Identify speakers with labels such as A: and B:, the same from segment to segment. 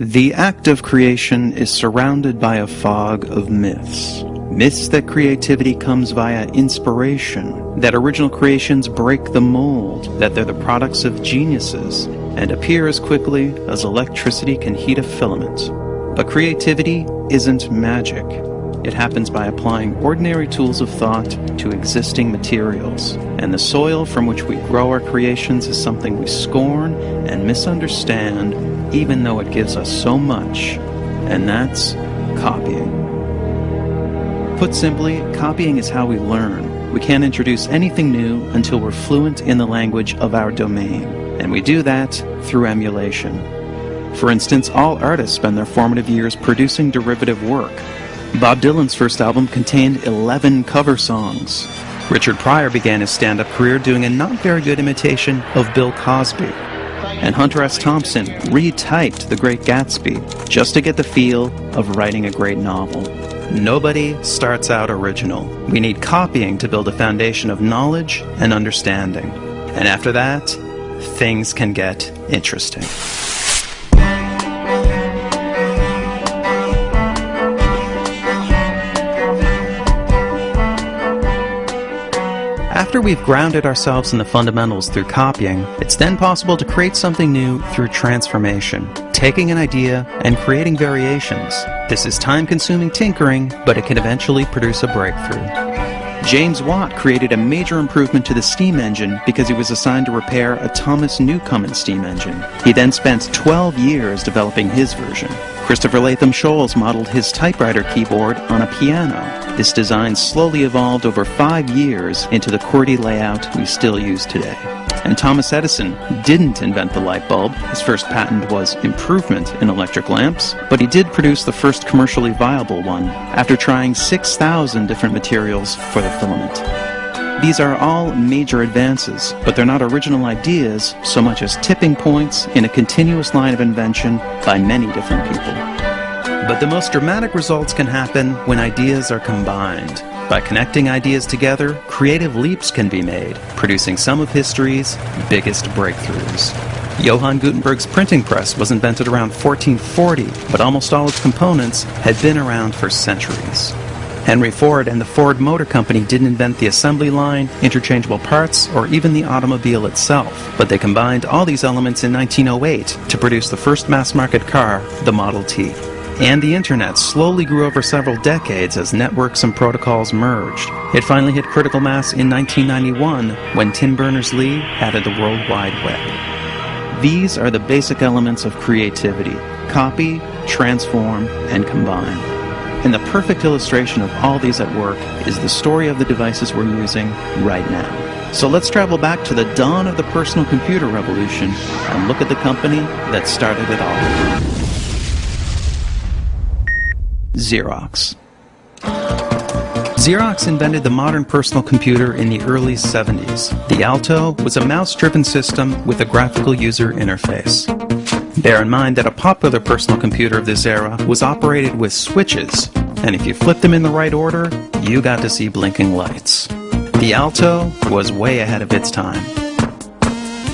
A: The act of creation is surrounded by a fog of myths. Myths that creativity comes via inspiration, that original creations break the mold, that they're the products of geniuses, and appear as quickly as electricity can heat a filament. But creativity isn't magic. It happens by applying ordinary tools of thought to existing materials, and the soil from which we grow our creations is something we scorn and misunderstand, even though it gives us so much, and that's copying. Put simply, copying is how we learn. We can't introduce anything new until we're fluent in the language of our domain, and we do that through emulation. For instance, all artists spend their formative years producing derivative work. Bob Dylan's first album contained 11 cover songs. Richard Pryor began his stand-up career doing a not very good imitation of Bill Cosby. And Hunter S. Thompson retyped The Great Gatsby just to get the feel of writing a great novel. Nobody starts out original. We need copying to build a foundation of knowledge and understanding. And after that, things can get interesting. After we've grounded ourselves in the fundamentals through copying, it's then possible to create something new through transformation, taking an idea and creating variations. This is time-consuming tinkering, but it can eventually produce a breakthrough. James Watt created a major improvement to the steam engine because he was assigned to repair a Thomas Newcomen steam engine. He then spent 12 years developing his version. Christopher Latham Scholes modeled his typewriter keyboard on a piano. This design slowly evolved over 5 years into the QWERTY layout we still use today. And Thomas Edison didn't invent the light bulb. His first patent was improvement in electric lamps, but he did produce the first commercially viable one after trying 6,000 different materials for the filament. These are all major advances, but they're not original ideas so much as tipping points in a continuous line of invention by many different people. But the most dramatic results can happen when ideas are combined. By connecting ideas together, creative leaps can be made, producing some of history's biggest breakthroughs. Johann Gutenberg's printing press was invented around 1440, but almost all its components had been around for centuries. Henry Ford and the Ford Motor Company didn't invent the assembly line, interchangeable parts, or even the automobile itself, but they combined all these elements in 1908 to produce the first mass-market car, the Model T. And the internet slowly grew over several decades as networks and protocols merged. It finally hit critical mass in 1991 when Tim Berners-Lee added the World Wide Web. These are the basic elements of creativity: copy, transform, and combine. And the perfect illustration of all these at work is the story of the devices we're using right now. So let's travel back to the dawn of the personal computer revolution and look at the company that started it all. Xerox. Xerox invented the modern personal computer in the early 70s. The Alto was a mouse-driven system with a graphical user interface. Bear in mind that a popular personal computer of this era was operated with switches, and if you flipped them in the right order, you got to see blinking lights. The Alto was way ahead of its time.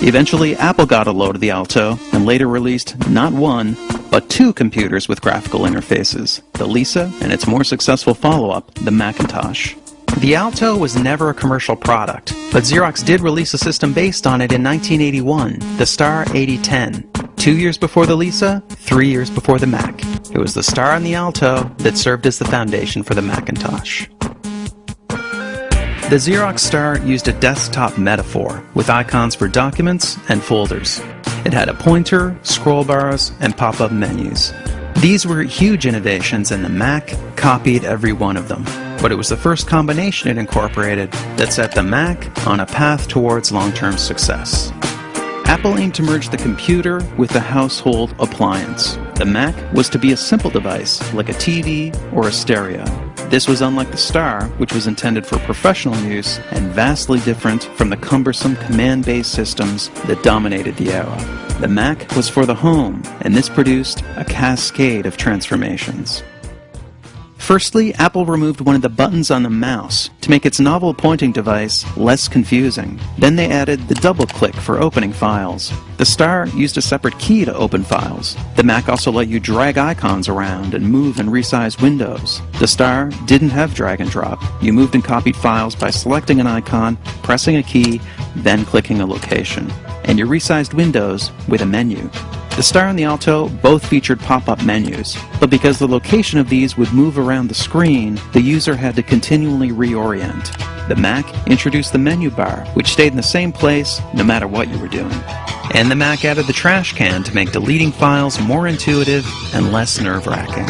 A: Eventually, Apple got a load of the Alto and later released not one, but 2 computers with graphical interfaces, the Lisa and its more successful follow-up, the Macintosh. The Alto was never a commercial product, but Xerox did release a system based on it in 1981, the Star 8010. 2 years before the Lisa, 3 years before the Mac. It was the Star and the Alto that served as the foundation for the Macintosh. The Xerox Star used a desktop metaphor with icons for documents and folders. It had a pointer, scroll bars, and pop-up menus. These were huge innovations, and the Mac copied every one of them. But it was the first combination it incorporated that set the Mac on a path towards long-term success. Apple aimed to merge the computer with the household appliance. The Mac was to be a simple device, like a TV or a stereo. This was unlike the Star, which was intended for professional use and vastly different from the cumbersome command-based systems that dominated the era. The Mac was for the home, and this produced a cascade of transformations. Firstly, Apple removed one of the buttons on the mouse to make its novel pointing device less confusing. Then they added the double click for opening files. The Star used a separate key to open files. The Mac also let you drag icons around and move and resize windows. The Star didn't have drag and drop. You moved and copied files by selecting an icon, pressing a key, then clicking a location. And you resized windows with a menu. The Star and the Alto both featured pop-up menus, but because the location of these would move around the screen, the user had to continually reorient. The Mac introduced the menu bar, which stayed in the same place no matter what you were doing. And the Mac added the trash can to make deleting files more intuitive and less nerve-wracking.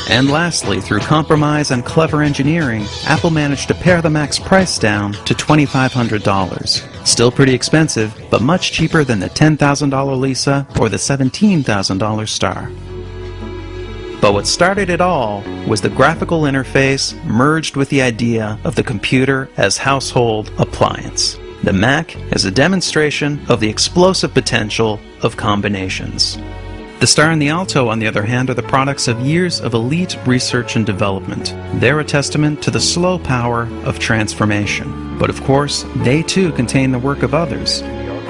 A: And lastly, through compromise and clever engineering, Apple managed to pare the Mac's price down to $2,500. Still pretty expensive, but much cheaper than the $10,000 Lisa or the $17,000 Star. But what started it all was the graphical interface merged with the idea of the computer as household appliance. The Mac is a demonstration of the explosive potential of combinations. The Star and the Alto, on the other hand, are the products of years of elite research and development. They're a testament to the slow power of transformation. But of course, they too contain the work of others.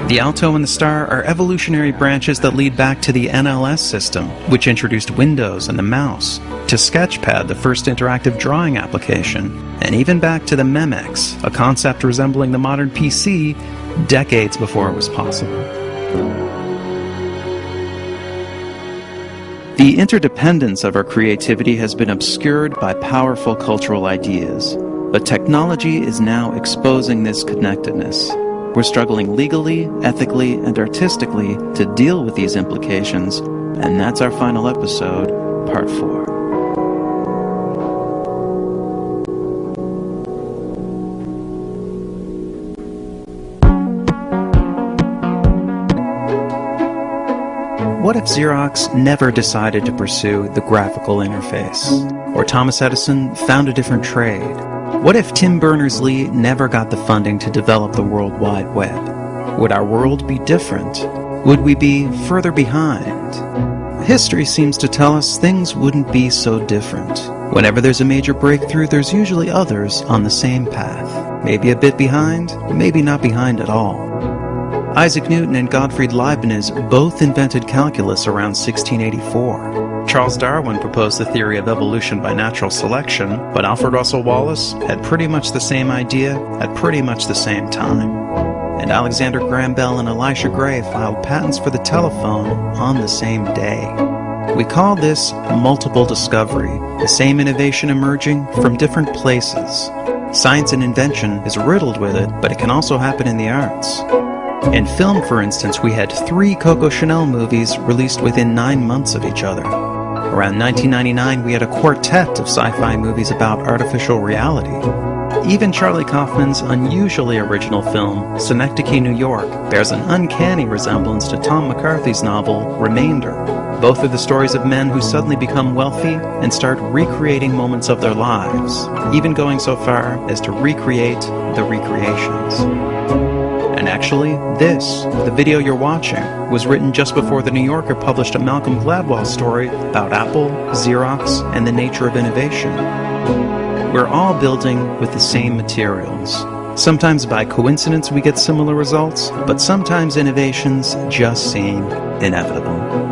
A: The Alto and the Star are evolutionary branches that lead back to the NLS system, which introduced Windows and the mouse, to Sketchpad, the first interactive drawing application, and even back to the Memex, a concept resembling the modern PC decades before it was possible. The interdependence of our creativity has been obscured by powerful cultural ideas, but technology is now exposing this connectedness. We're struggling legally, ethically, and artistically to deal with these implications, and that's our final episode, Part 4. What if Xerox never decided to pursue the graphical interface? Or Thomas Edison found a different trade? What if Tim Berners-Lee never got the funding to develop the World Wide Web? Would our world be different? Would we be further behind? History seems to tell us things wouldn't be so different. Whenever there's a major breakthrough, there's usually others on the same path. Maybe a bit behind, maybe not behind at all. Isaac Newton and Gottfried Leibniz both invented calculus around 1684. Charles Darwin proposed the theory of evolution by natural selection, but Alfred Russel Wallace had pretty much the same idea at pretty much the same time. And Alexander Graham Bell and Elisha Gray filed patents for the telephone on the same day. We call this multiple discovery, the same innovation emerging from different places. Science and invention is riddled with it, but it can also happen in the arts. In film, for instance, we had 3 Coco Chanel movies released within 9 months of each other. Around 1999, we had a quartet of sci-fi movies about artificial reality. Even Charlie Kaufman's unusually original film, Synecdoche, New York, bears an uncanny resemblance to Tom McCarthy's novel, Remainder. Both are the stories of men who suddenly become wealthy and start recreating moments of their lives, even going so far as to recreate the recreations. And actually, the video you're watching, was written just before The New Yorker published a Malcolm Gladwell story about Apple, Xerox, and the nature of innovation. We're all building with the same materials. Sometimes by coincidence we get similar results, but sometimes innovations just seem inevitable.